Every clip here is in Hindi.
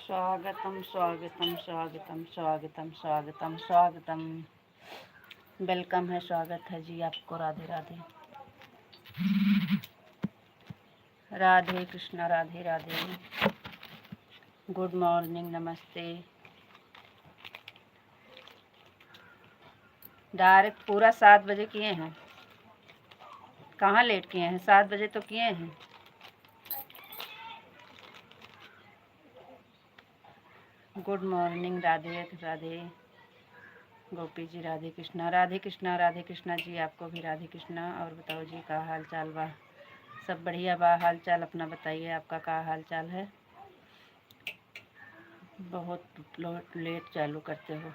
स्वागतम स्वागतम स्वागतम स्वागतम स्वागतम स्वागतम। वेलकम है, स्वागत है जी आपको। राधे राधे। राधे कृष्णा, राधे राधे। गुड मॉर्निंग, नमस्ते। डायरेक्ट पूरा 7 बजे किए हैं, कहाँ लेट किए हैं? 7 बजे तो किए हैं। Good morning, Radhe Radhe. गोपी जी, राधे कृष्णा, राधे कृष्णा, राधे कृष्णा जी आपको भी राधे कृष्णा। और बताओ जी, का हाल चाल बा? सब बढ़िया बा? हाल चाल अपना बताइए, आपका का हाल चाल है? बहुत लेट चालू करते हो।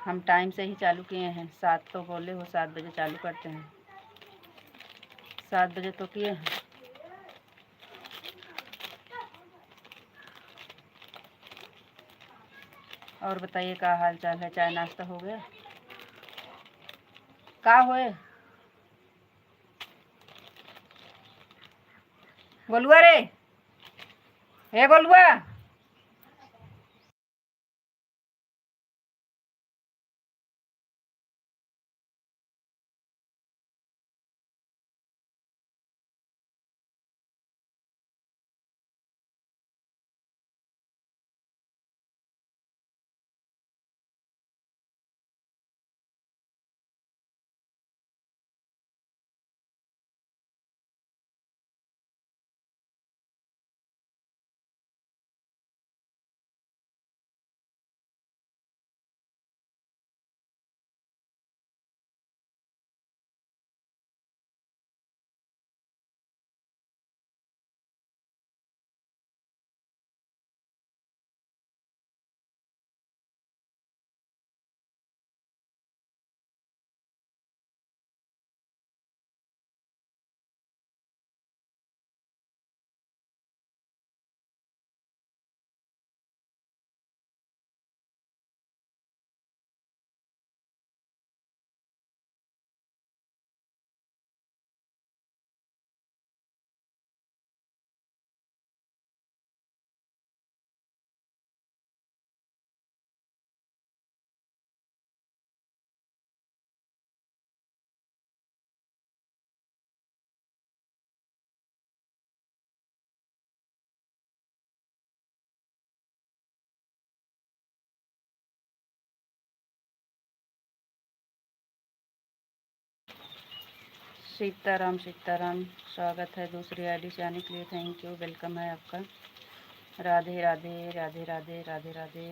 हम टाइम से ही चालू किए हैं। 7 तो बोले हो, 7 बजे चालू करते हैं। 7 बजे तो किए हैं। और बताइए, का हाल चाल है? चाय नाश्ता हो गया? का होए गोलुआ रे, हे गोलुआ। सीताराम सीताराम। स्वागत है दूसरी आईडी से आने के लिए। थैंक यू, वेलकम है आपका। राधे राधे, राधे राधे, राधे राधे।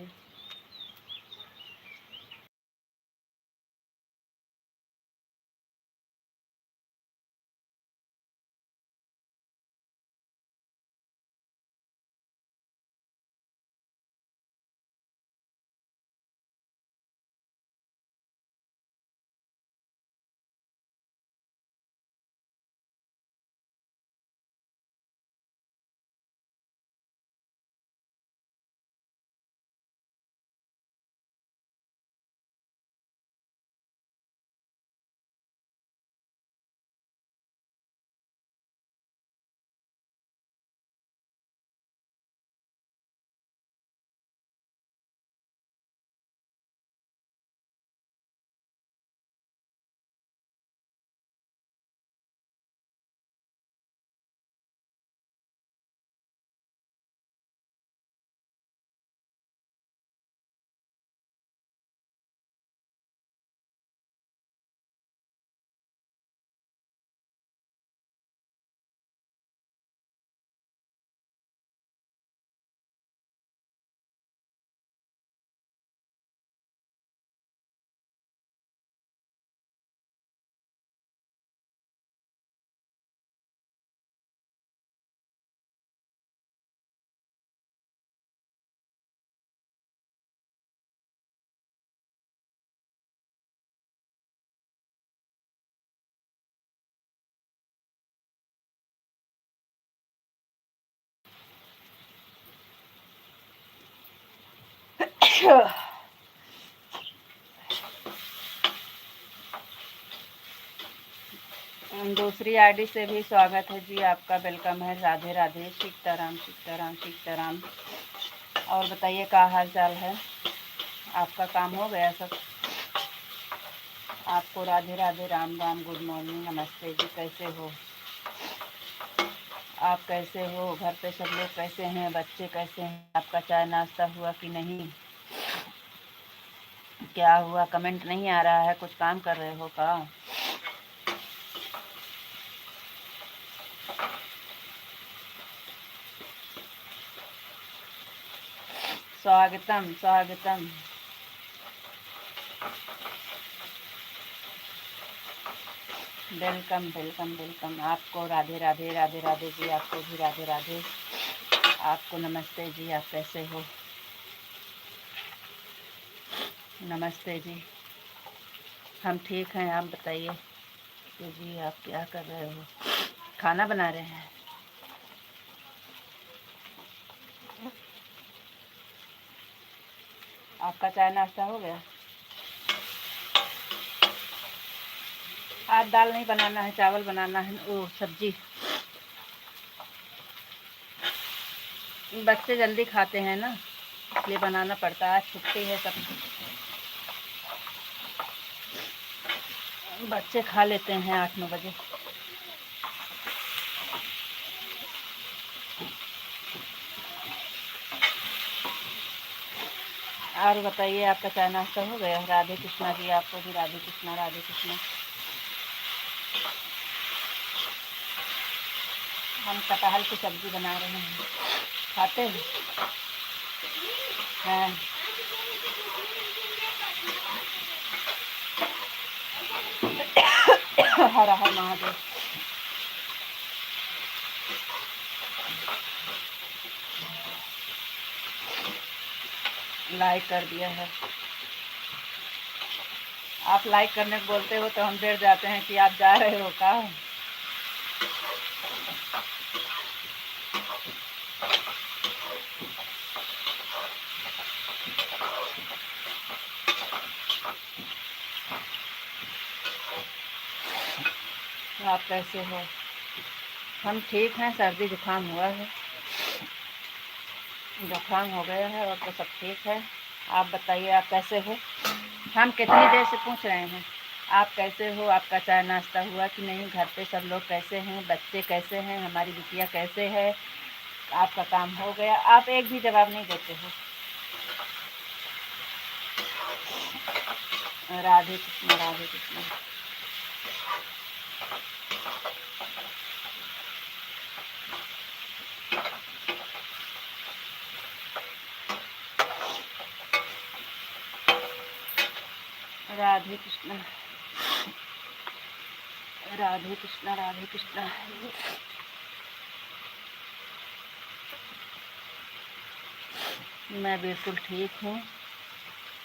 दूसरी आईडी से भी स्वागत है जी आपका, वेलकम है। राधे राधे। सीताराम सीताराम सीताराम। और बताइए क्या हाल चाल है, आपका काम हो गया सब? आपको राधे राधे, राम राम, गुड मॉर्निंग, नमस्ते जी। कैसे हो आप? कैसे हो? घर पे सब लोग कैसे हैं? बच्चे कैसे हैं? आपका चाय नाश्ता हुआ कि नहीं? क्या हुआ? कमेंट नहीं आ रहा है, कुछ काम कर रहे हो का? स्वागतम स्वागतम। Welcome welcome welcome. आपको राधे राधे, राधे राधे जी। आपको भी राधे राधे, आपको नमस्ते जी। आप कैसे हो? नमस्ते जी। हम ठीक हैं, आप बताइए। तो जी आप क्या कर रहे हो? खाना बना रहे हैं? आपका चाय नाश्ता हो गया? आज दाल नहीं बनाना है, चावल बनाना है। ओ सब्जी। बच्चे जल्दी खाते हैं ना, इसलिए बनाना पड़ता है। आज छुट्टी है सब, बच्चे खा लेते हैं 8-9 बजे। और बताइए, आपका चाय नाश्ता हो गया? राधे कृष्णा जी। आपको भी राधे कृष्णा, राधे कृष्णा। हम कटहल की सब्जी बना रहे हैं। खाते हैं? हाँ। हर हर महादेव। लाइक कर दिया है। आप लाइक करने को बोलते हो तो हम डर जाते हैं कि आप जा रहे हो का। आप कैसे हो? हम ठीक हैं, सर्दी जुकाम हुआ है, जुकाम हो गया है, और तो सब ठीक है। आप बताइए, आप कैसे हो? हम कितनी देर से पूछ रहे हैं आप कैसे हो, आपका चाय नाश्ता हुआ कि नहीं, घर पे सब लोग कैसे हैं, बच्चे कैसे हैं, हमारी बिटिया कैसे है, आपका काम हो गया? आप एक भी जवाब नहीं देते हो। राधे कृष्ण, राधे कृष्ण। राधे कृष्ण, राधे कृष्ण, राधे कृष्ण। मैं बिल्कुल ठीक हूँ,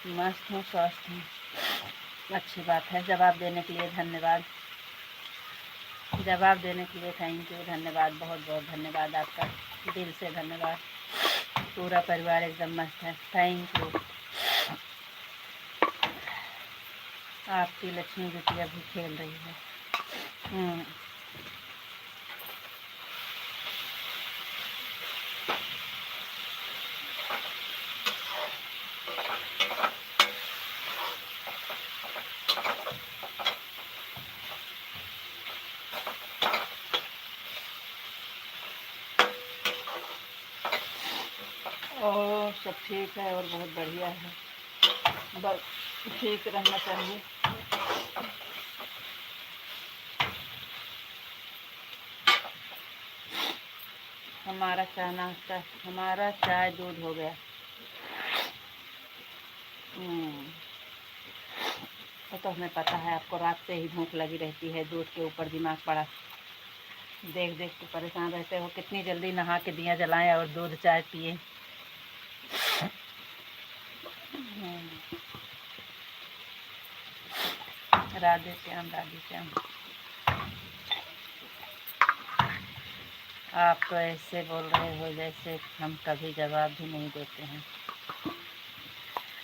मस्त हूँ, स्वस्थ हूँ। अच्छी बात है। जवाब देने के लिए धन्यवाद। जवाब देने के लिए थैंक यू, धन्यवाद, बहुत बहुत धन्यवाद आपका, दिल से धन्यवाद। पूरा परिवार एकदम मस्त है, थैंक यू। आपकी लक्ष्मी बिटिया भी खेल रही है। और सब ठीक है और बहुत बढ़िया है, बस ठीक रहना चाहिए। हमारा चाय नाश्ता, हमारा चाय दूध हो गया। वो तो हमें पता है, आपको रात से ही भूख लगी रहती है, दूध के ऊपर दिमाग पड़ा, देख देख के परेशान रहते हो। कितनी जल्दी नहा के दिया जलाएं और दूध चाय पिए। राधे श्याम, राधे श्याम। आप तो ऐसे बोल रहे हो जैसे हम कभी जवाब भी नहीं देते हैं।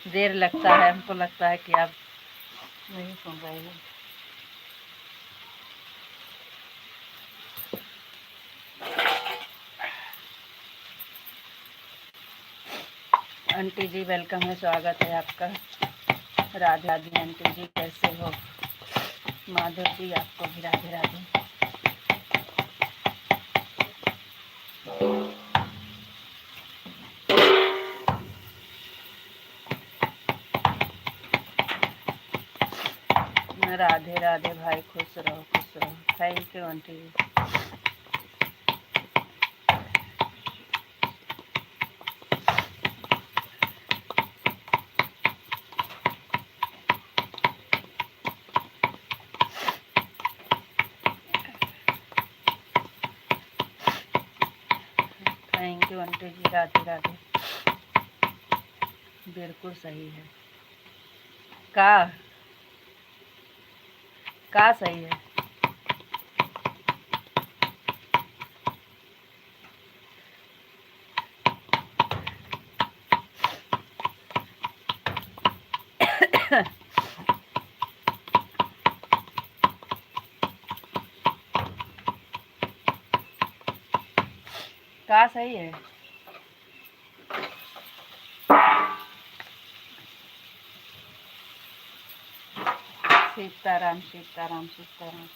देर लगता है, हमको लगता है कि आप नहीं सुन रहे हो। आंटी जी वेलकम है, स्वागत है आपका। राधे राधे आंटी जी, कैसे हो? माधव जी आपको भी राधे राधे। राधे राधे भाई, खुश रहो खुश रहो। Thank you aunty ji. Thank you aunty ji, Radhe Radhe. बिल्कुल सही है। का सही है? का सही है? सीताराम सीताराम सीताराम।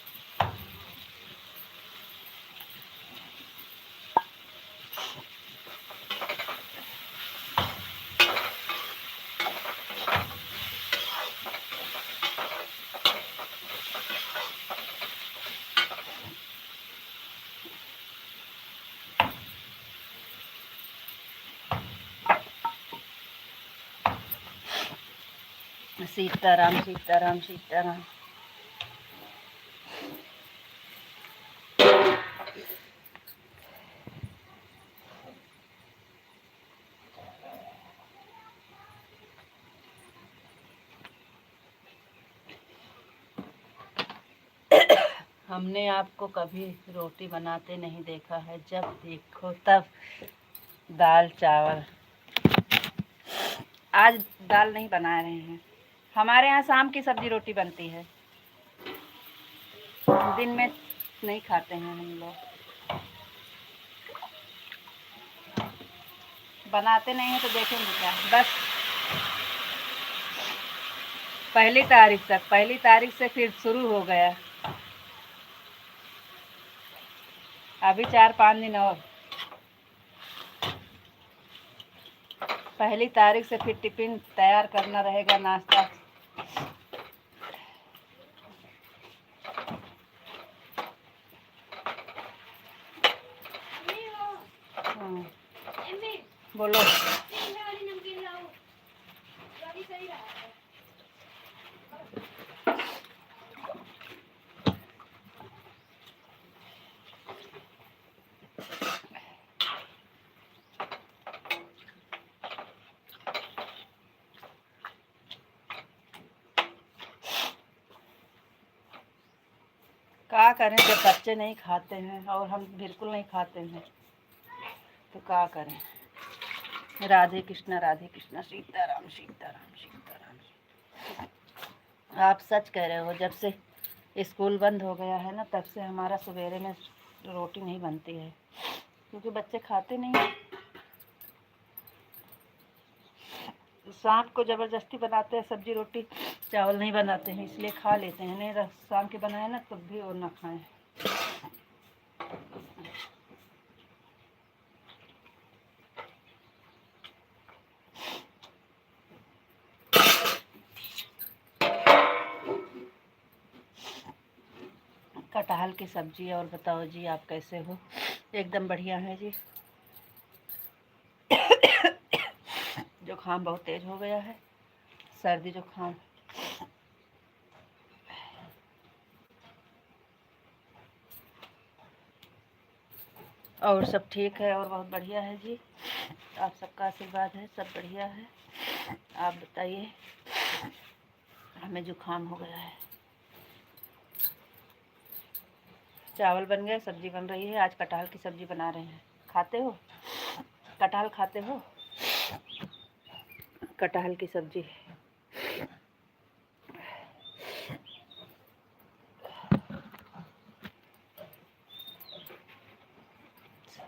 सीताराम सीताराम सीताराम। हमने आपको कभी रोटी बनाते नहीं देखा है, जब देखो तब दाल चावल। आज दाल नहीं बना रहे हैं। हमारे यहाँ शाम की सब्जी रोटी बनती है, दिन में नहीं खाते हैं हम लोग। बनाते नहीं हैं तो देखेंगे क्या। बस पहली तारीख से फिर शुरू हो गया। अभी 4-5 दिन और। पहली तारीख से फिर टिफिन तैयार करना रहेगा, नाश्ता। हाँ बोलो। क्या करें, जब बच्चे नहीं खाते हैं और हम बिल्कुल नहीं खाते हैं तो क्या करें। राधे कृष्णा सीताराम सीताराम सीताराम। आप सच कह रहे हो, जब से स्कूल बंद हो गया है ना, तब से हमारा सवेरे में रोटी नहीं बनती है, क्योंकि बच्चे खाते नहीं हैं। शाम को ज़बरदस्ती बनाते हैं सब्जी रोटी, चावल नहीं बनाते हैं, इसलिए खा लेते हैं। नहीं शाम के बनाए ना तब भी और ना खाएं। कटहल की सब्जी। और बताओ जी, आप कैसे हो? एकदम बढ़िया है जी। जुकाम बहुत तेज हो गया है, सर्दी जुकाम। और सब ठीक है और बहुत बढ़िया है जी। आप सबका आशीर्वाद है, सब बढ़िया है। आप बताइए। हमें जुकाम हो गया है। चावल बन गए, सब्जी बन रही है। आज कटहल की सब्जी बना रहे हैं। खाते हो कटहल? खाते हो कटहल की सब्जी?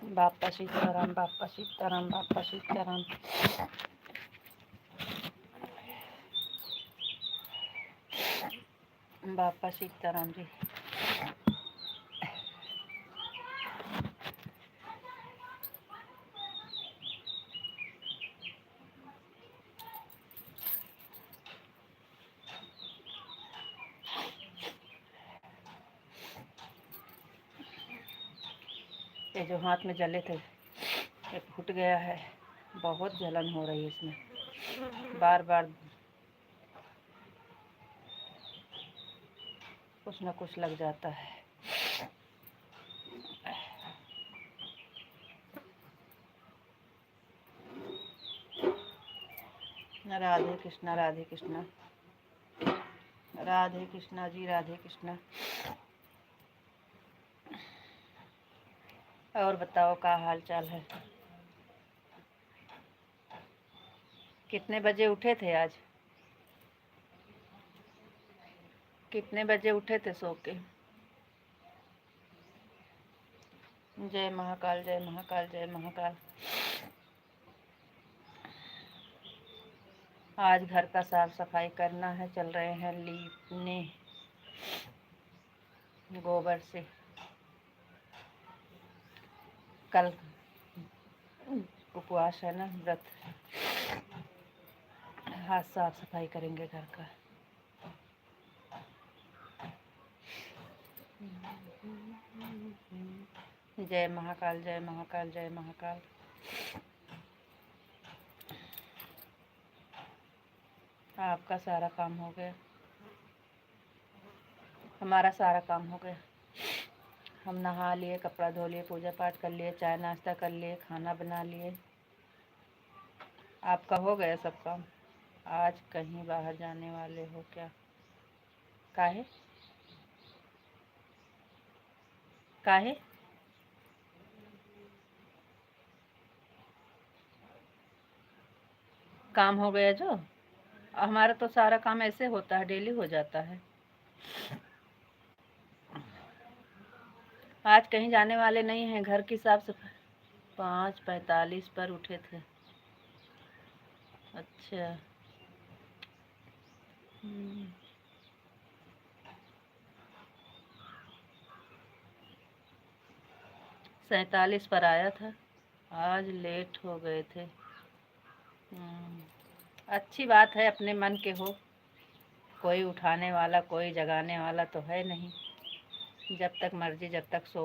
बापा सीताराम, बापा सीताराम, बापा सीताराम। बापा सीताराम जी। ये जो हाथ में जले थे ये फूट गया है, बहुत जलन हो रही है इसमें, बार बार कुछ न कुछ लग जाता है। राधे कृष्णा राधे कृष्णा, राधे कृष्णा जी, राधे कृष्णा। और बताओ क्या हाल चाल है? कितने बजे उठे थे आज? कितने बजे उठे थे सो के? जय महाकाल, जय महाकाल, जय महाकाल। आज घर का साफ सफाई करना है, चल रहे हैं लीपने गोबर से। कल उपवास है ना, व्रत, आज साफ सफाई करेंगे घर का। जय महाकाल, जय महाकाल, जय महाकाल। आपका सारा काम हो गया, हमारा सारा काम हो गया। हम नहा लिए, कपड़ा धो लिए, पूजा पाठ कर लिए, चाय नाश्ता कर लिए, खाना बना लिए। आपका हो गया सब काम? आज कहीं बाहर जाने वाले हो क्या? काहे काहे? काम हो गया जो? हमारा तो सारा काम ऐसे होता है, डेली हो जाता है। आज कहीं जाने वाले नहीं हैं, घर की साफ सफाई। 5:45 पर उठे थे। अच्छा। 47 पर आया था, आज लेट हो गए थे। अच्छी बात है, अपने मन के हो, कोई उठाने वाला, कोई जगाने वाला तो है नहीं। जब तक मर्जी, जब तक सो।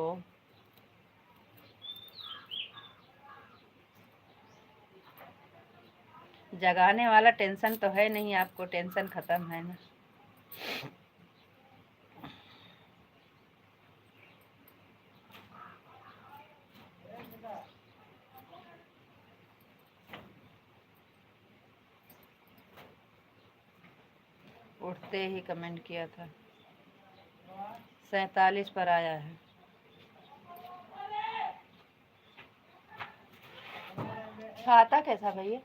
जगाने वाला टेंशन तो है नहीं, आपको टेंशन खत्म है ना। उठते ही कमेंट किया था। 47 पर आया है। छाता कैसा भैया?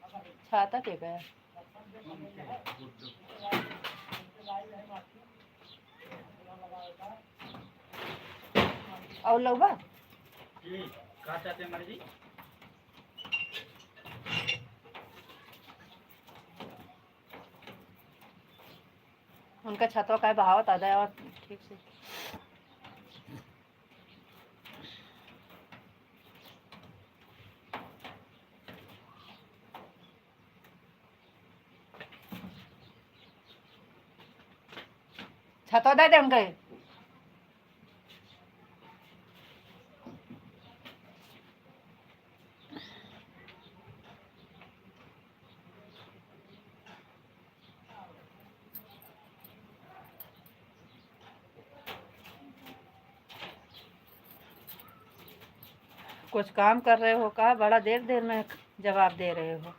छाता क्या गया? और लोगा का चाहते मर्जी। उनका छतवा का बहावत आ जाए और ठीक से। छतवा दे दे उनके। कुछ काम कर रहे हो का? बड़ा देर देर में जवाब दे रहे हो।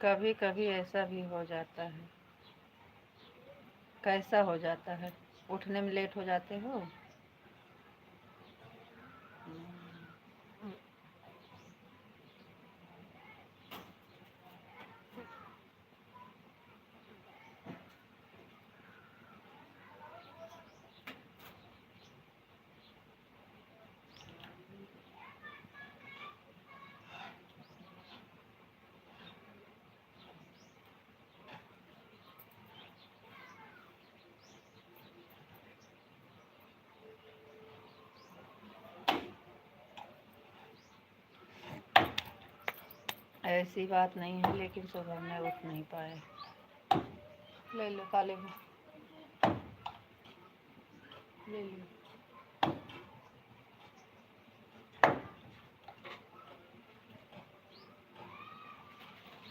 कभी कभी ऐसा भी हो जाता है। कैसा हो जाता है? उठने में लेट हो जाते हो? ऐसी बात नहीं है, लेकिन सुबह में उठ नहीं पाए। ले लो काले में, ले लो।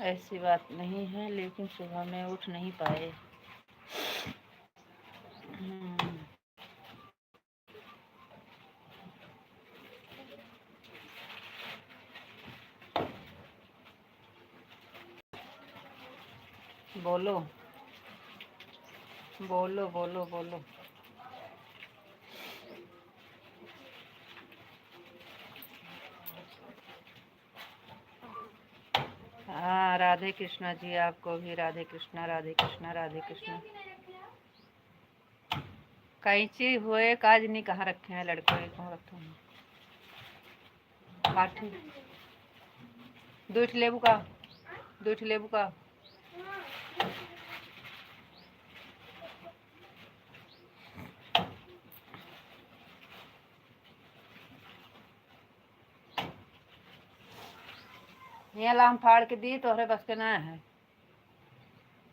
ऐसी बात नहीं है, लेकिन सुबह में उठ नहीं पाए। बोलो बोलो बोलो बोलो। हाँ, राधे कृष्णा जी, आपको भी राधे कृष्णा, राधे कृष्णा, राधे कृष्णा। कैंची हुए काज नहीं कहाँ रखे हैं लड़के, कहाँ रखे हैं काठी। दूठ लेबू का, दूठ लेबू का। ये लाम फाड़ के दी तोहरे बस के ना है।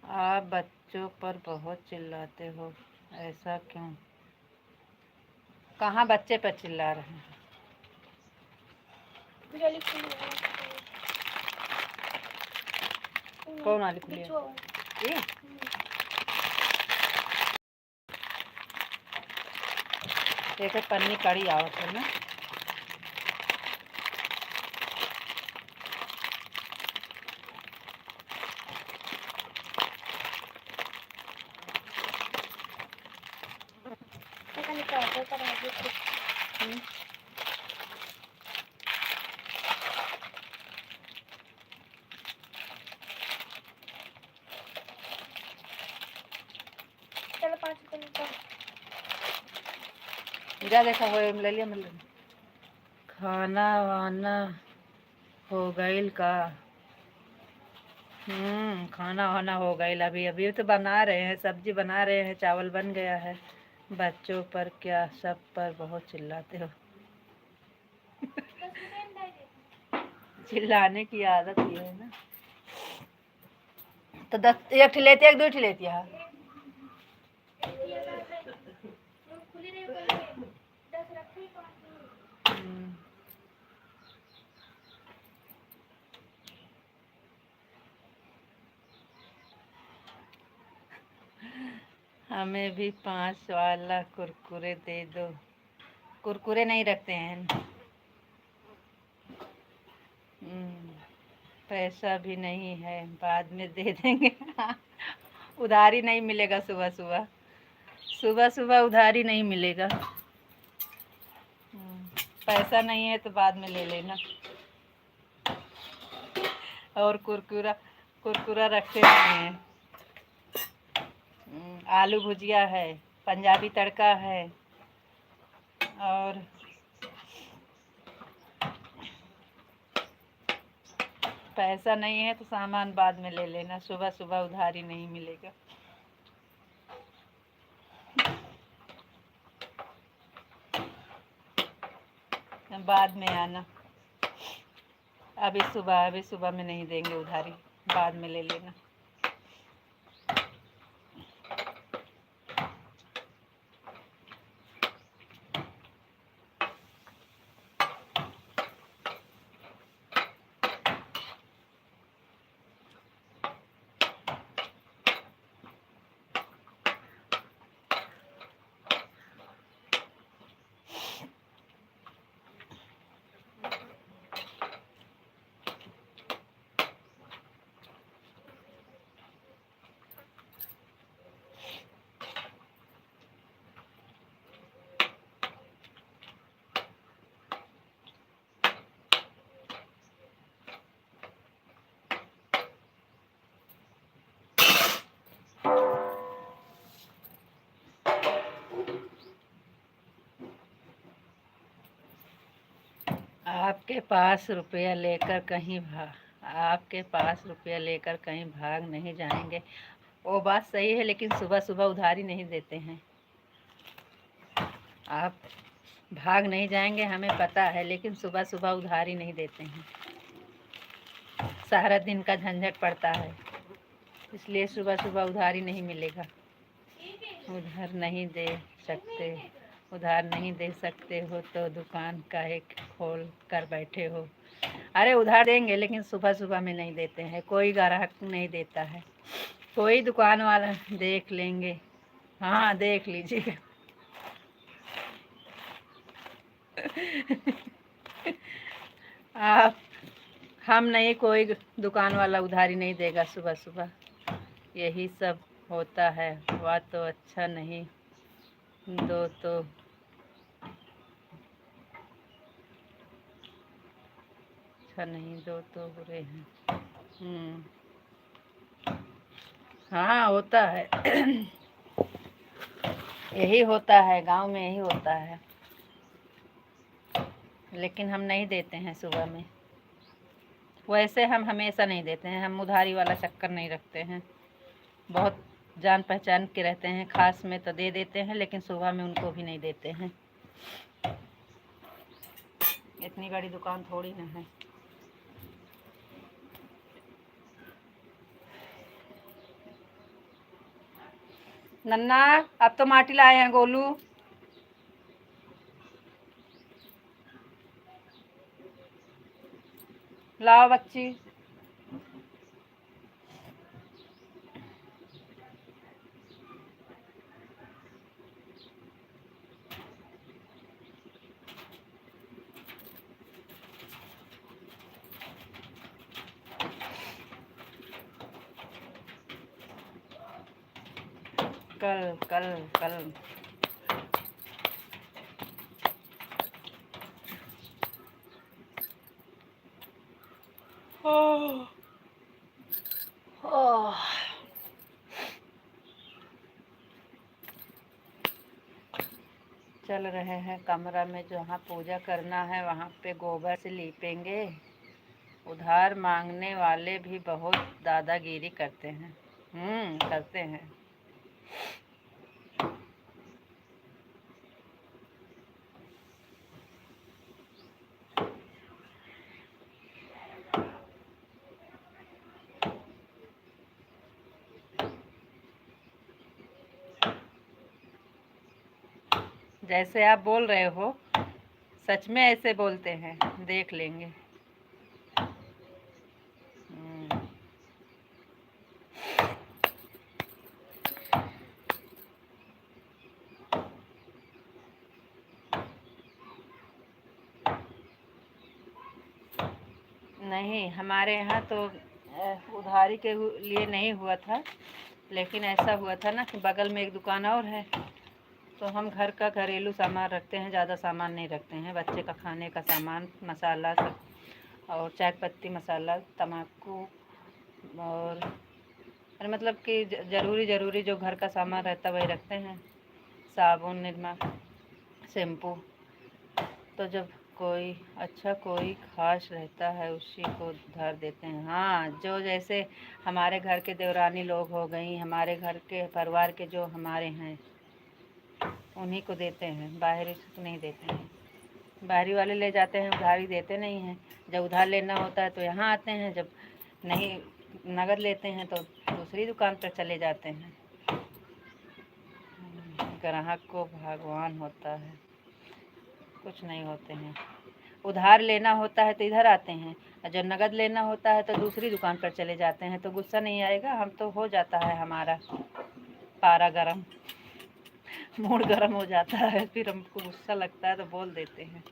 आप बच्चों पर बहुत चिल्लाते हो, ऐसा क्यों? कहाँ बच्चे पर चिल्ला रहे हैं? कौन वाली खुली है? एक पन्नी कड़ी आवत है ना। चलो 5 रुपये जा देखा वो ले लिया मिल। खाना वाना हो गईल का? खाना वाना हो गईल। अभी अभी तो बना रहे हैं, सब्जी बना रहे हैं, चावल बन गया है। बच्चों पर क्या, सब पर बहुत चिल्लाते हो। चिल्लाने की आदत ही है ना। तो 10 एक लेती है, 2 लेती है। हमें भी 5 वाला कुरकुरे दे दो। कुरकुरे नहीं रखते हैं। पैसा भी नहीं है, बाद में दे देंगे। उधारी नहीं मिलेगा, सुबह सुबह, सुबह सुबह उधारी नहीं मिलेगा। पैसा नहीं है तो बाद में ले लेना। और कुरकुरा कुरकुरा रखते नहीं हैं। आलू भुजिया है, पंजाबी तड़का है, और पैसा नहीं है तो सामान बाद में ले लेना। सुबह सुबह उधारी नहीं मिलेगा। बाद में आना। अभी सुबह में नहीं देंगे उधारी, बाद में ले लेना। आपके पास रुपया लेकर कहीं भाग नहीं जाएंगे। वो बात सही है, लेकिन सुबह सुबह उधारी नहीं देते हैं। आप भाग नहीं जाएंगे, हमें पता है, लेकिन सुबह सुबह उधारी नहीं देते हैं। सारा दिन का झंझट पड़ता है, इसलिए सुबह सुबह उधारी नहीं मिलेगा। उधार नहीं दे सकते, उधार नहीं दे सकते हो तो दुकान काहे खोल कर बैठे हो। अरे उधार देंगे, लेकिन सुबह सुबह में नहीं देते हैं, कोई ग्राहक नहीं देता है, कोई दुकान वाला देख लेंगे। हाँ देख लीजिए। आप हम नहीं, कोई दुकान वाला उधारी नहीं देगा सुबह सुबह, यही सब होता है। वह तो अच्छा नहीं दो तो अच्छा नहीं दो तो बुरे हैं। हाँ होता है। यही होता है, गांव में यही होता है, लेकिन हम नहीं देते हैं सुबह में। वैसे हम हमेशा नहीं देते हैं, हम उधारी वाला चक्कर नहीं रखते हैं। बहुत जान पहचान के रहते हैं, खास में तो दे देते हैं, लेकिन सुबह में उनको भी नहीं देते हैं। इतनी बड़ी दुकान थोड़ी ना है। नन्ना अब तो माटी लाए हैं गोलू। लाओ बच्ची। कल कल कल ओह ओह चल रहे हैं कमरा में, जहाँ पूजा करना है वहाँ पे गोबर से लीपेंगे। उधार मांगने वाले भी बहुत दादागिरी करते हैं। करते हैं। जैसे आप बोल रहे हो, सच में ऐसे बोलते हैं, देख लेंगे। नहीं, हमारे यहाँ तो उधारी के लिए नहीं हुआ था, लेकिन ऐसा हुआ था ना कि बगल में एक दुकान और है, तो हम घर का घरेलू सामान रखते हैं, ज़्यादा सामान नहीं रखते हैं। बच्चे का खाने का सामान, मसाला सब, और चाय पत्ती मसाला, तम्बाकू, और मतलब कि ज़रूरी जो घर का सामान रहता वही रखते हैं। साबुन, निरमा, शैम्पू। तो जब कोई ख़ास रहता है उसी को उधार देते हैं। हाँ, जो जैसे हमारे घर के देवरानी लोग हो गई, हमारे घर के परिवार के जो हमारे हैं, उन्हीं को देते हैं, बाहरी को नहीं देते हैं। बाहरी वाले ले जाते हैं, उधारी देते नहीं हैं। जब उधार लेना होता है तो यहाँ आते हैं, जब नहीं नगद लेते हैं तो दूसरी दुकान पर चले जाते हैं। ग्राहक को भगवान होता है, कुछ नहीं होते हैं। उधार लेना होता है तो इधर आते हैं, और जब नगद लेना होता है तो दूसरी दुकान पर चले जाते हैं। तो गुस्सा नहीं आएगा? हम तो हो जाता है हमारा पारा गरम, मूड गरम हो जाता है, फिर हमको गुस्सा लगता है तो बोल देते हैं।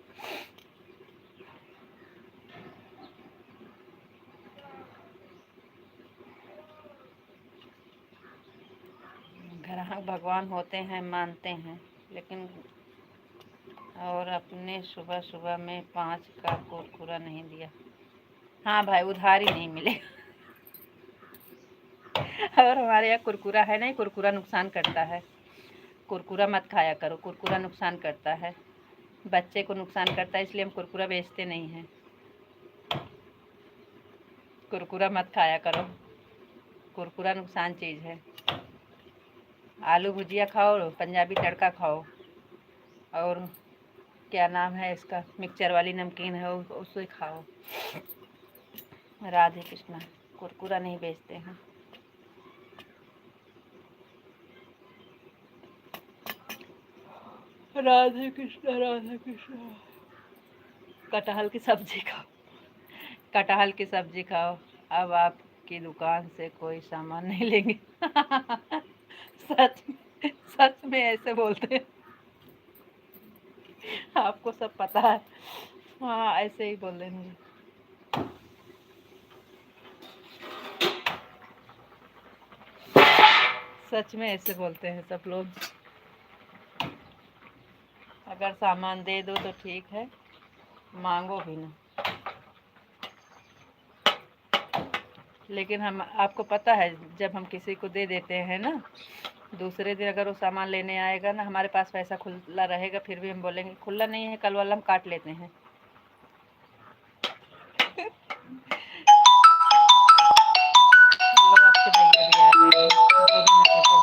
ग्राहक भगवान होते हैं, मानते हैं, लेकिन और अपने सुबह सुबह में 5 का कुरकुरा नहीं दिया। हाँ भाई, उधारी नहीं मिलेगा। और हमारे यहाँ कुरकुरा है नहीं, कुरकुरा नुकसान करता है। कुरकुरा मत खाया करो, कुरकुरा नुकसान करता है, बच्चे को नुकसान करता है, इसलिए हम कुरकुरा बेचते नहीं हैं। कुरकुरा मत खाया करो, कुरकुरा नुकसान चीज़ है। आलू भुजिया खाओ, पंजाबी तड़का खाओ, और क्या नाम है इसका, मिक्सचर वाली नमकीन है, उसे खाओ। राधे कृष्णा। कुरकुरा नहीं बेचते हैं। राधे कृष्णा राधे कृष्णा। कटहल की सब्जी खाओ, कटहल की सब्जी खाओ। अब आपकी दुकान से कोई सामान नहीं लेंगे। सच सच में ऐसे बोलते हैं। आपको सब पता है। हाँ, ऐसे ही बोल रहे मुझे। सच में ऐसे बोलते हैं सब लोग। अगर सामान दे दो तो ठीक है, मांगो भी ना। लेकिन हम, आपको पता है, जब हम किसी को दे देते हैं ना, दूसरे दिन अगर वो सामान लेने आएगा ना, हमारे पास पैसा खुला रहेगा, फिर भी हम बोलेंगे खुला नहीं है, कल वाला हम काट लेते हैं। लो, आपके भैया भी आ गए हैं, 2 मिनट रुको।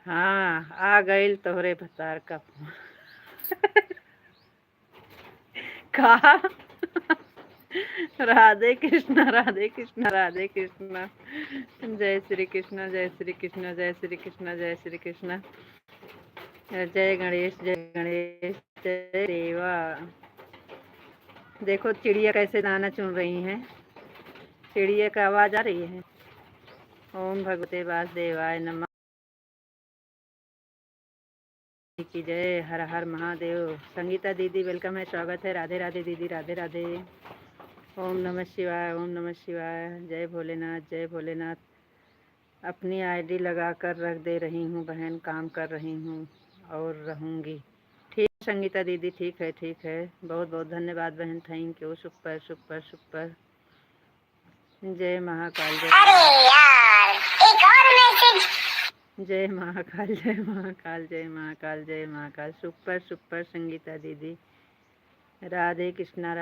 हाँ आ गई तोहरे भतार का फोन। कहा राधे कृष्णा राधे कृष्णा राधे कृष्णा। जय श्री कृष्णा जय श्री कृष्णा जय श्री कृष्णा जय श्री कृष्णा। जय गणेश जय देवा। देखो चिड़िया कैसे दाना चुन रही हैं। चिड़िया का आवाज आ रही है। ओम भगवते वासुदेवाय नमः की जय। हर हर महादेव। संगीता दीदी वेलकम है, स्वागत है। राधे राधे दीदी, राधे राधे। ओम नमः शिवाय ओम नमः शिवाय। जय भोलेनाथ जय भोलेनाथ। अपनी आईडी लगा कर रख दे रही हूँ बहन, काम कर रही हूँ और रहूँगी। ठीक संगीता दीदी, ठीक है ठीक है। बहुत बहुत धन्यवाद बहन, thank you. Super super super. जय महाकाल जय। अरे यार एक और मैसेज। जय महाकाल जय महाकाल जय महाकाल जय महाकाल। सुपर सुपर संगीता दीदी। राधे कृष्णा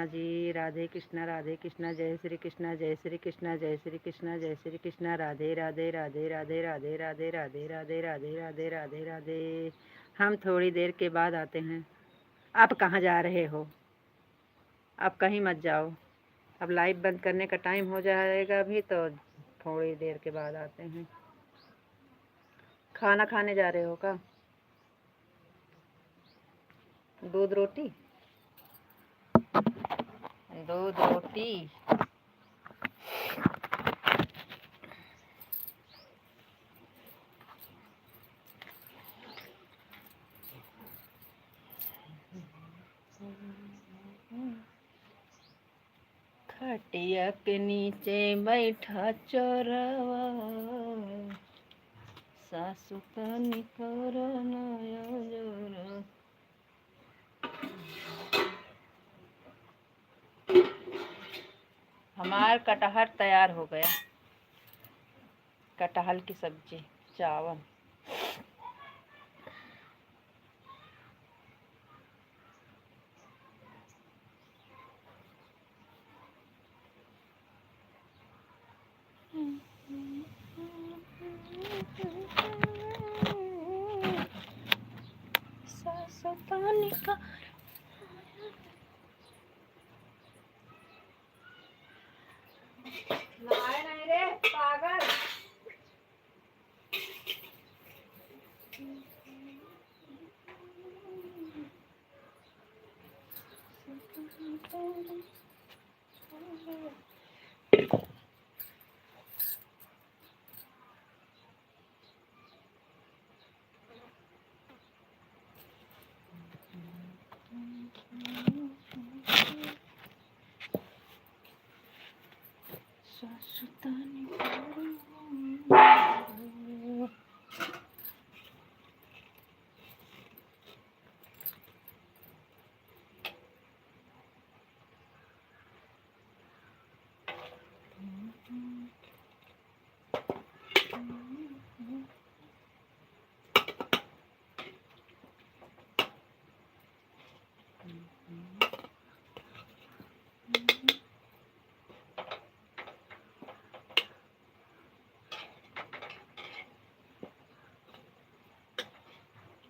जी, राधे कृष्णा। जय श्री कृष्णा जय श्री कृष्णा जय श्री कृष्णा जय श्री कृष्णा। राधे राधे राधे राधे राधे राधे राधे राधे राधे राधे राधे राधे। हम थोड़ी देर के बाद आते हैं। आप कहाँ जा रहे हो? आप कहीं मत जाओ। अब लाइव बंद करने का टाइम हो जाएगा अभी, तो थोड़ी देर के बाद आते हैं। खाना खाने जा रहे हो का? दूध रोटी दूध रोटी। खटिया के नीचे बैठा चोरवा, सासु तनी करो नया जोरा। हमार कटहल तैयार हो गया। कटहल की सब्जी, चावल। सासु तनी का लाए नहीं रे पागल। सासु तनी करो।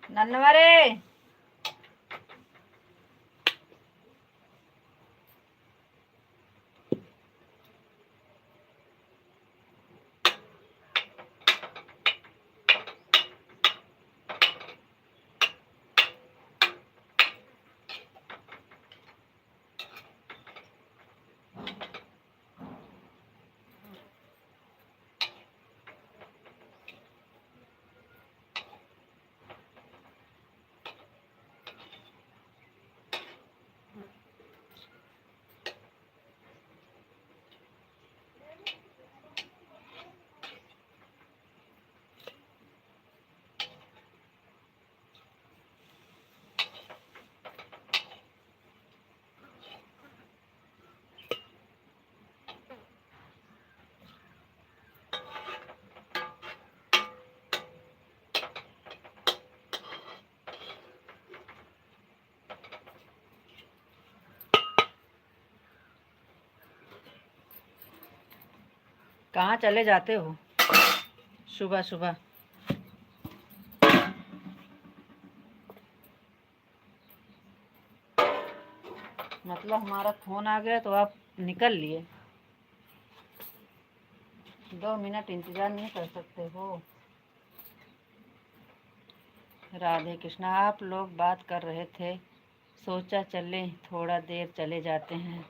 నన్నవరే कहाँ चले जाते हो सुबह सुबह? मतलब हमारा फ़ोन आ गया तो आप निकल लिए। 2 मिनट इंतज़ार नहीं कर सकते हो? राधे कृष्णा, आप लोग बात कर रहे थे, सोचा चले थोड़ा देर चले जाते हैं।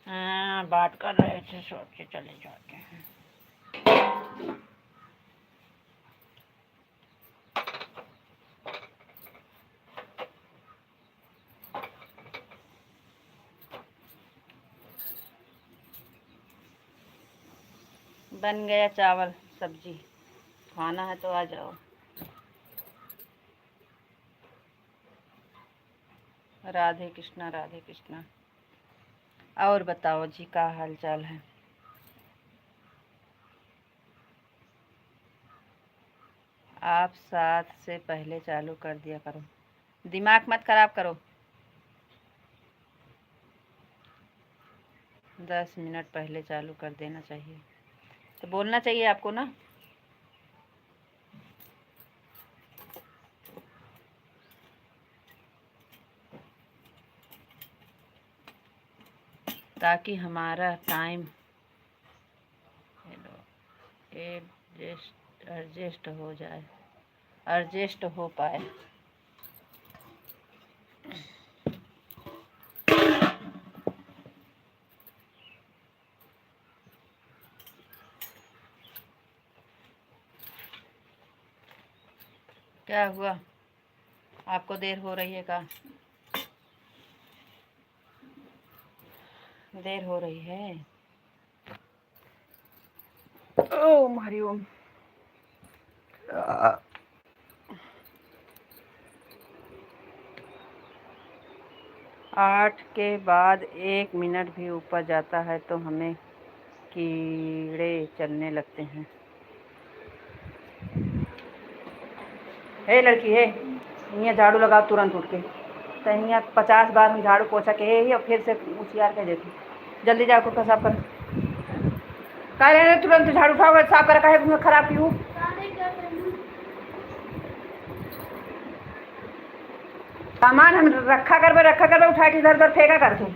हाँ, बात कर रहे थे, सोचे चले जाते हैं। बन गया चावल सब्जी, खाना है तो आ जाओ। राधे कृष्णा राधे कृष्णा। और बताओ जी, क्या हाल चाल है? आप 7 से पहले चालू कर दिया करो, दिमाग मत खराब करो। 10 मिनट पहले चालू कर देना चाहिए, तो बोलना चाहिए आपको ना। ताकि हमारा टाइम एडजस्ट हो जाए, एडजस्ट हो पाए। क्या हुआ, आपको देर हो रही है? का देर हो रही है? ओम हरि ओम। 8 के बाद 1 मिनट भी ऊपर जाता है तो हमें कीड़े चलने लगते हैं। हे लड़की है, यहाँ झाड़ू लगाओ तुरंत उठ के। तो यहाँ 50 बार हम झाड़ू पोछा के ही और फिर से उछियार के देती। जल्दी जाओ कुछ साफ कर। कह रहे हैं तुरंत झाड़ू उठाओ, साफ कर कहे खराब क्यों? सामान हम रखा कर उठा के इधर उधर फेंका कर तू।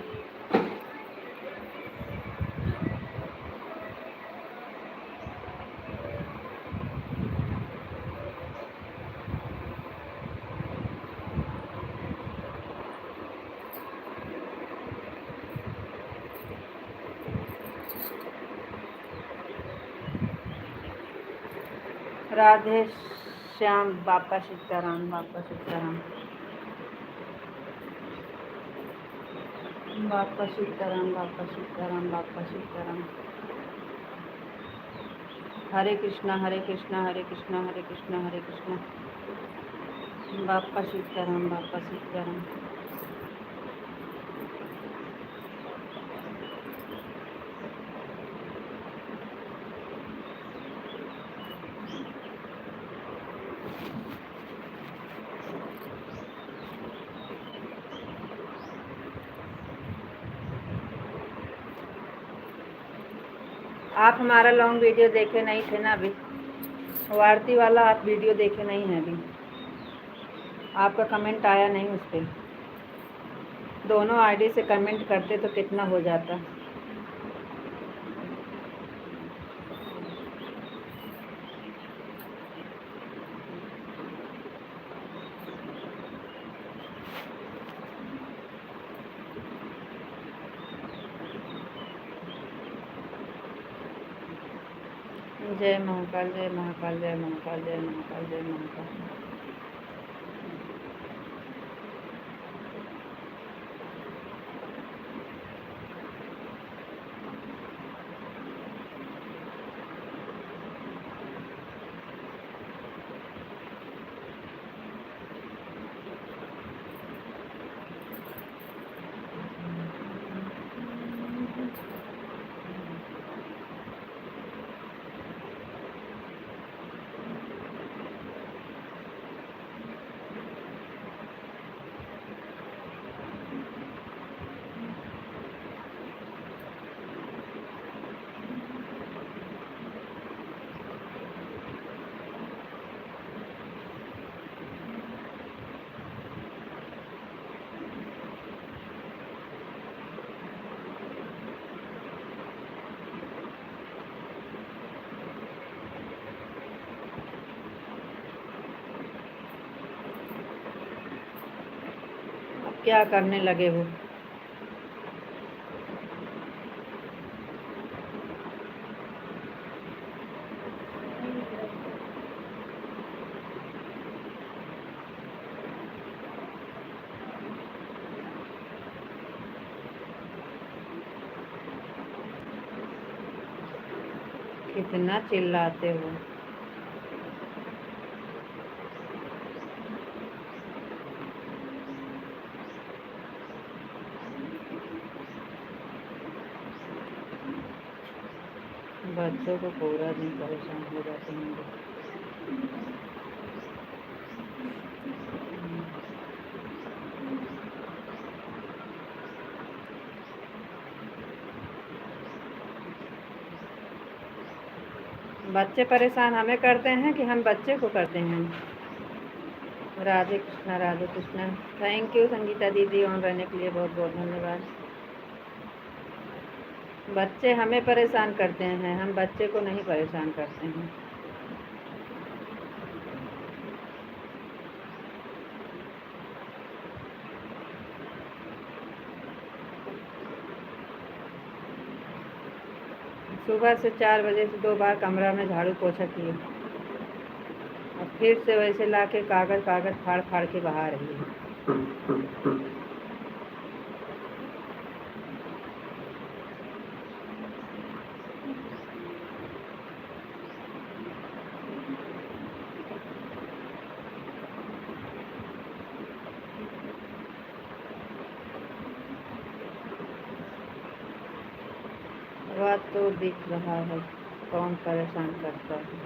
राधे श्याम, बापा सीताराम, बापा सीताराम, बापा सीताराम, बापा सीताराम, बापा सीताराम। हरे कृष्णा हरे कृष्णा हरे कृष्णा हरे कृष्णा हरे कृष्णा, बापा सीताराम, बापा सीताराम। आप हमारा लॉन्ग वीडियो देखे नहीं थे ना अभी, वारती वाला आप वीडियो देखे नहीं हैं अभी, आपका कमेंट आया नहीं उस पर। दोनों आईडी से कमेंट करते तो कितना हो जाता। जय महाकाल, जय महाकाल, जय महाकाल, जय महाकाल, जय महाकाल। क्या करने लगे हो? कितना चिल्लाते हो? बच्चों को पूरा दिन परेशान हो जाते होंगे। बच्चे परेशान हमें करते हैं कि हम बच्चे को करते हैं? राधे कृष्णा राधे कृष्णा। थैंक यू संगीता दीदी, ऑन रहने के लिए बहुत बहुत धन्यवाद। बच्चे हमें परेशान करते हैं, हम बच्चे को नहीं परेशान करते हैं। सुबह से 4 बजे से 2 बार कमरा में झाड़ू पोछा किए और फिर से वैसे ला के कागज़ फाड़ फाड़ के बहा रही है। वह तो दिख रहा है कौन परेशान करता है।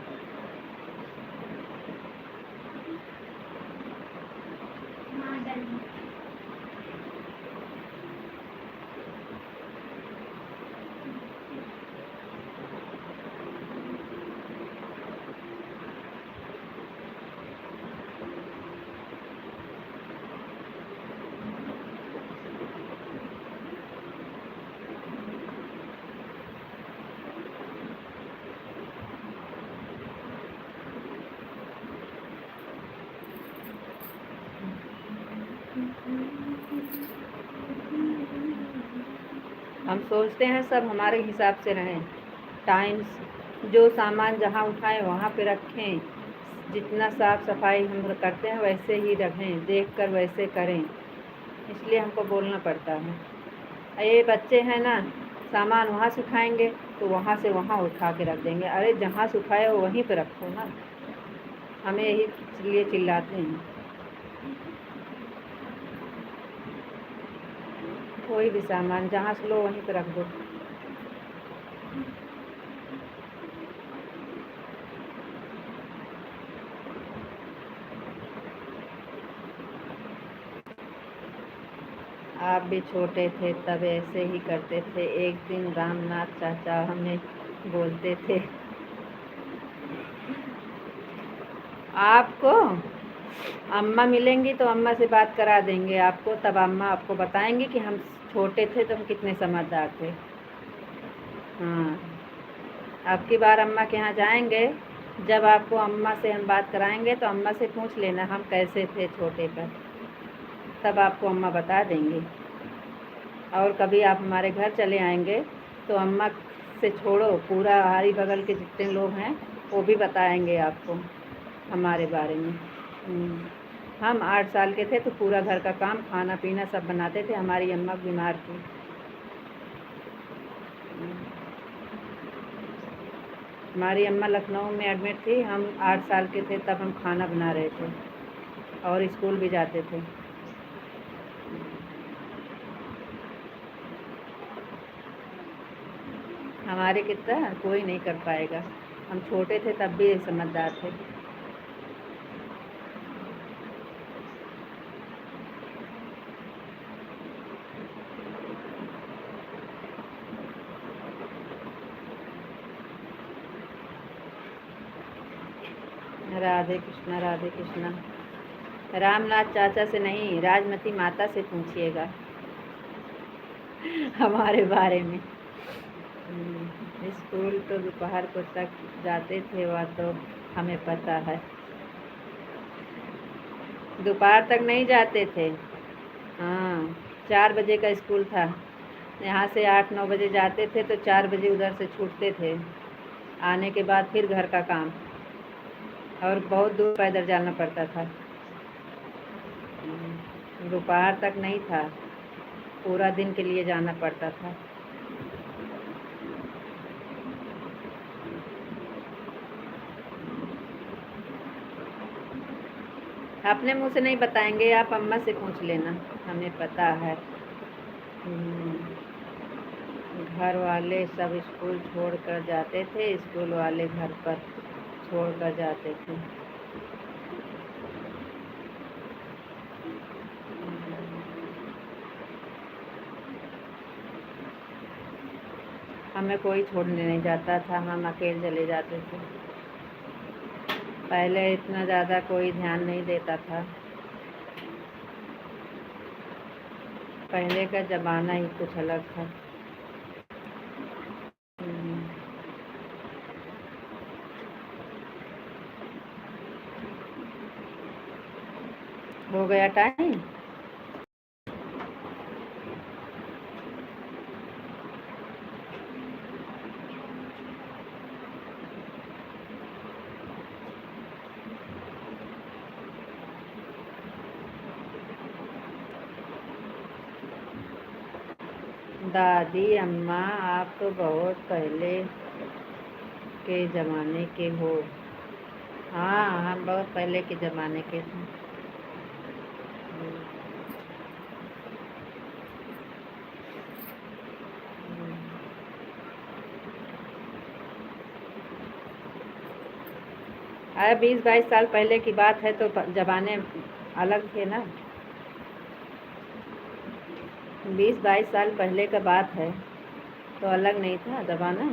हम सोचते हैं सब हमारे हिसाब से रहें, टाइम जो सामान जहाँ उठाएं वहाँ पे रखें, जितना साफ़ सफाई हम करते हैं वैसे ही रखें, देखकर वैसे करें, इसलिए हमको बोलना पड़ता है। ये बच्चे हैं ना, सामान वहाँ से उठाएंगे तो वहाँ से वहाँ उठा के रख देंगे। अरे जहाँ से उठाए हो वहीं पे रखो ना, हमें यही लिए चिल्लाते हैं। कोई भी सामान जहाँ से लो वहीं पे रख दो। आप भी छोटे थे तब ऐसे ही करते थे। एक दिन रामनाथ चाचा हमें बोलते थे, आपको अम्मा मिलेंगी तो अम्मा से बात करा देंगे आपको, तब अम्मा आपको बताएंगे कि हम छोटे थे तो हम कितने समझदार थे। हाँ, अब की बार अम्मा के यहाँ जाएंगे, जब आपको अम्मा से हम बात कराएंगे तो अम्मा से पूछ लेना हम कैसे थे छोटे पर, तब आपको अम्मा बता देंगे। और कभी आप हमारे घर चले आएंगे तो अम्मा से छोड़ो, पूरा आरी बगल के जितने लोग हैं वो भी बताएंगे आपको हमारे बारे में। हम 8 साल के थे तो पूरा घर का काम, खाना पीना सब बनाते थे। हमारी अम्मा बीमार थी। हमारी अम्मा लखनऊ में एडमिट थी, हम 8 साल के थे तब हम खाना बना रहे थे और स्कूल भी जाते थे। हमारे कितना कोई नहीं कर पाएगा, हम छोटे थे तब भी समझदार थे। राधे कृष्णा राधे कृष्णा। रामनाथ चाचा से नहीं, राजमती माता से पूछिएगा हमारे बारे में। स्कूल तो दोपहर को तक जाते थे, वह तो हमें पता है। दोपहर तक नहीं जाते थे, हाँ, 4 बजे का स्कूल था। यहाँ से 8-9 बजे जाते थे तो 4 बजे उधर से छूटते थे। आने के बाद फिर घर का काम, और बहुत दूर पैदल जाना पड़ता था। दोपहर तक नहीं था, पूरा दिन के लिए जाना पड़ता था। अपने मुँह से नहीं बताएंगे, आप अम्मा से पूछ लेना, हमें पता है। घर वाले सब स्कूल छोड़कर जाते थे, स्कूल वाले घर पर छोड़कर जाते थे। हमें कोई छोड़ने नहीं जाता था, हम अकेले चले जाते थे। पहले इतना ज़्यादा कोई ध्यान नहीं देता था। पहले का ज़माना ही कुछ अलग था। हो गया टाइम? दादी अम्मा, आप तो बहुत पहले के ज़माने के हो। हाँ, हम बहुत पहले के ज़माने के थे। अरे 20-22 साल पहले की बात है तो ज़माने अलग थे ना। 20-22 साल पहले का बात है तो अलग नहीं था ज़माना।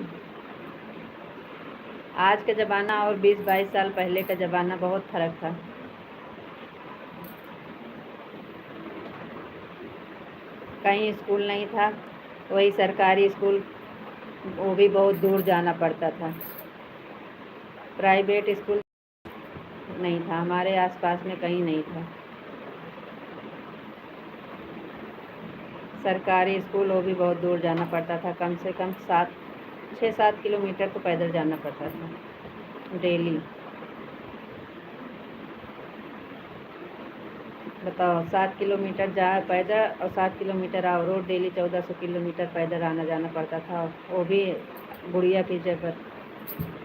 आज का ज़माना और 20-22 साल पहले का ज़माना बहुत फ़र्क था। कहीं स्कूल नहीं था, वही सरकारी स्कूल, वो भी बहुत दूर जाना पड़ता था। प्राइवेट स्कूल नहीं था, हमारे आसपास में कहीं नहीं था। सरकारी स्कूल, वो भी बहुत दूर जाना पड़ता था, कम से कम 6-7 किलोमीटर तो पैदल जाना पड़ता था डेली। बताओ, 7 किलोमीटर जा पैदल और 7 किलोमीटर आओ रोड, डेली 1400 किलोमीटर पैदल आना जाना पड़ता था। वो भी गुड़िया की जगह,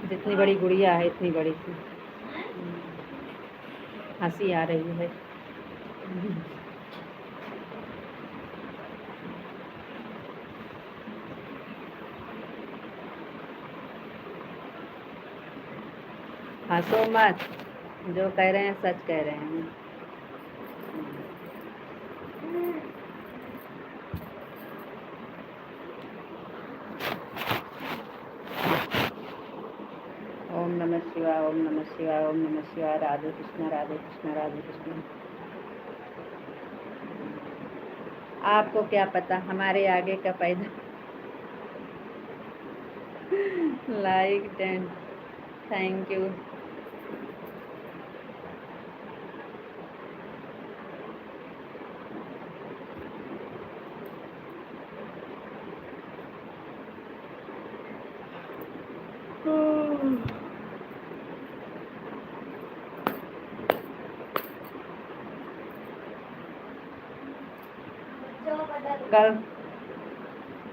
जितनी बड़ी गुड़िया है इतनी बड़ी थी। हंसी आ रही है। हंसो मत, जो कह रहे हैं सच कह रहे हैं। ओम नमः शिवाय, ओम नमः शिवाय, ओम नमः शिवाय। राधे कृष्ण, राधे कृष्ण, राधे कृष्ण। आपको क्या पता हमारे आगे का पैदा। Like 10, thank you. कल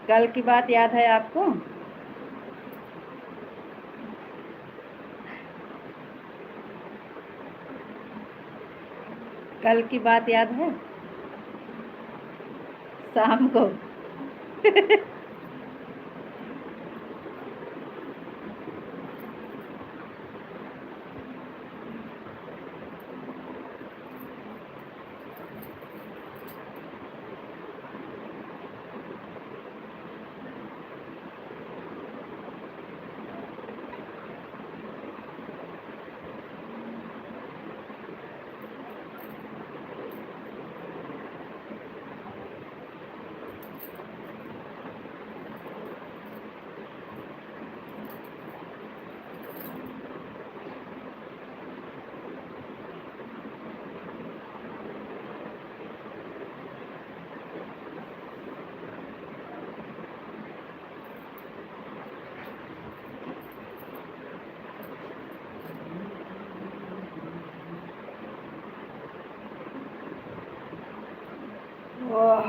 कल की बात याद है आपको? कल की बात याद है? शाम को। ओह,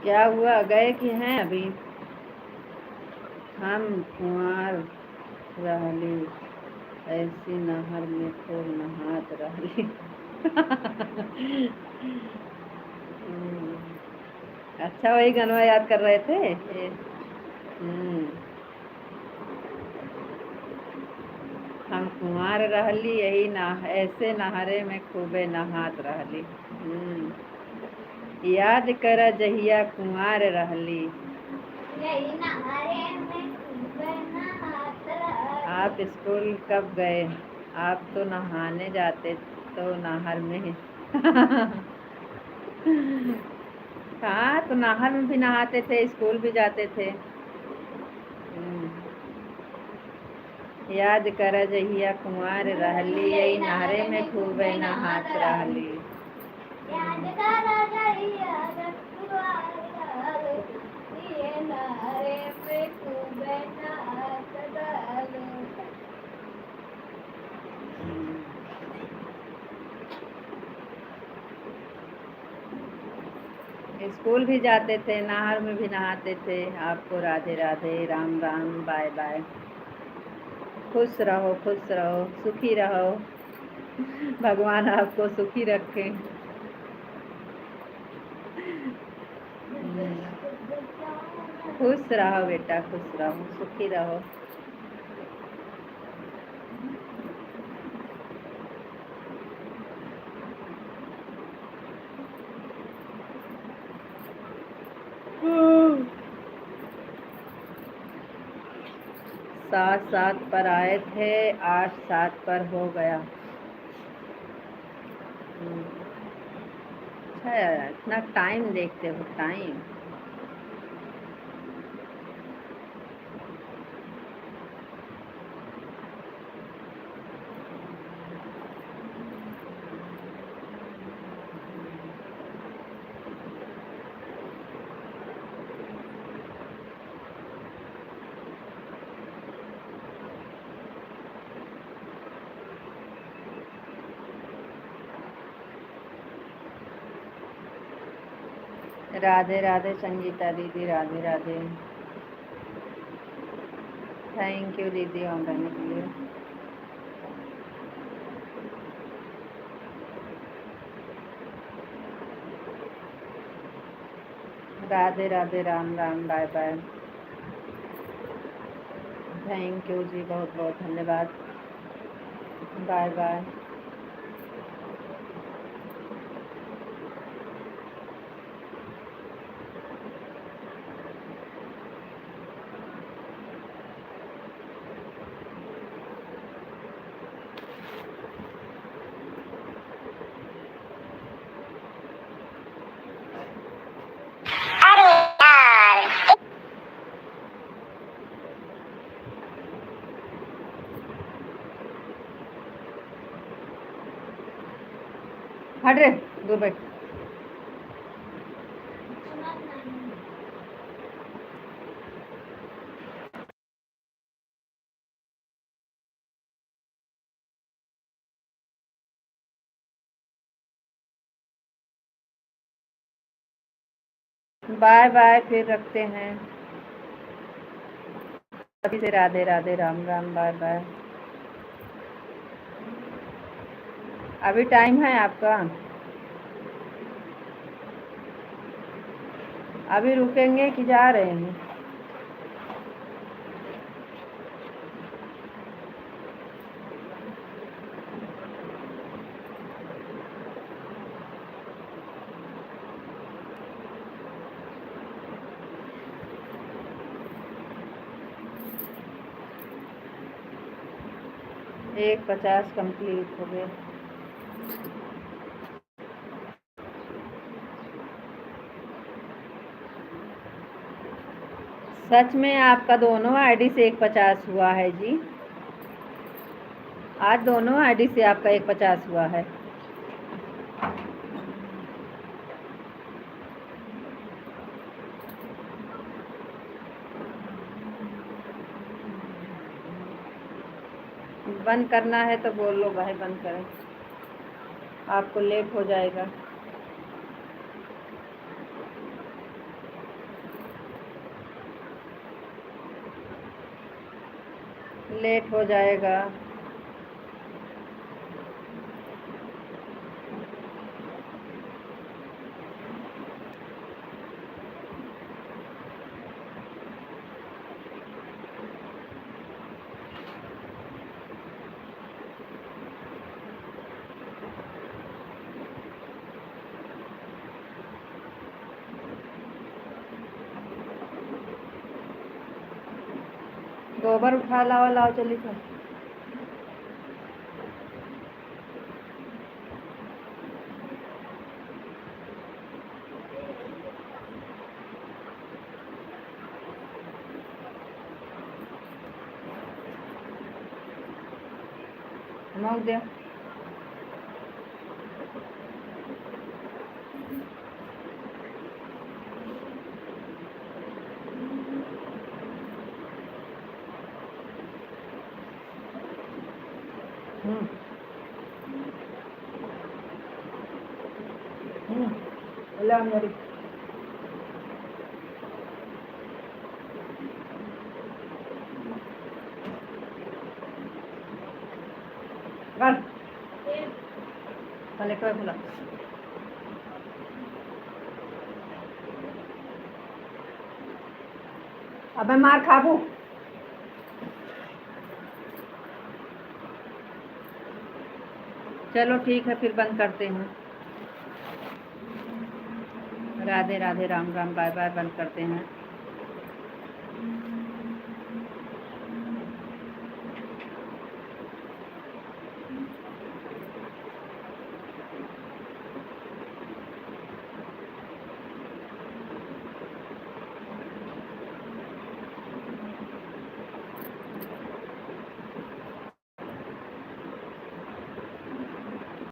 क्या हुआ, गए कि हैं अभी? हम कुंवार रहली, ऐसी नहर में खूब नहात रहली। अच्छा, वही गाना याद कर रहे थे हम कुंवार रहली, यही ऐसे नहरे में खूबे नहात रहली। याद कर जहिया कुंवार रहली, यही नहरे में खूबे नहात रहली। आप स्कूल कब गए? आप तो नहाने जाते तो नहर में। हाँ, तो नहर में भी नहाते थे, स्कूल भी जाते थे। याद कर जहिया कुंवार रहली, यही नहरे में खूबे नहात रहली। याद कर जहिया कुंवार रहली, ये नहरे में खूबे नहात रहली। स्कूल भी जाते थे, नहर में भी नहाते थे। आपको राधे राधे, राम राम, बाय बाय। खुश रहो, खुश रहो, सुखी रहो। भगवान आपको सुखी रखे। खुश रहो बेटा, खुश रहो, सुखी रहो। सात सात पर आए थे, 8 7 पर हो गया। अच्छा यार, इतना टाइम देखते हो, टाइम। राधे राधे संगीता दीदी, राधे राधे। थैंक यू दीदी ऑन रहने के लिए। Radhe Radhe, Ram Ram, bye bye. Thank you ji, बहुत बहुत धन्यवाद। Bye bye. हट रे, दूर बैठ। बाय बाय, फिर रखते हैं। सभी से राधे राधे, राम राम, बाय बाय। अभी टाइम है आपका? अभी रुकेंगे कि जा रहे हैं? एक 50 कंप्लीट हो गए। सच में आपका दोनों आईडी से 150 हुआ है जी। आज दोनों आईडी से आपका 150 हुआ है। बंद करना है तो बोलो भाई, बंद करें, आपको लेट हो जाएगा। लेट हो जाएगा। गोबर उठा लाओ, लाओ चली तो। मग दे। ला मेरी। कर पहले कोई बोला। अबे मार खाबू। चलो ठीक है, फिर बंद करते हैं। राधे राधे, राम राम, बाय बाय, बंद करते हैं।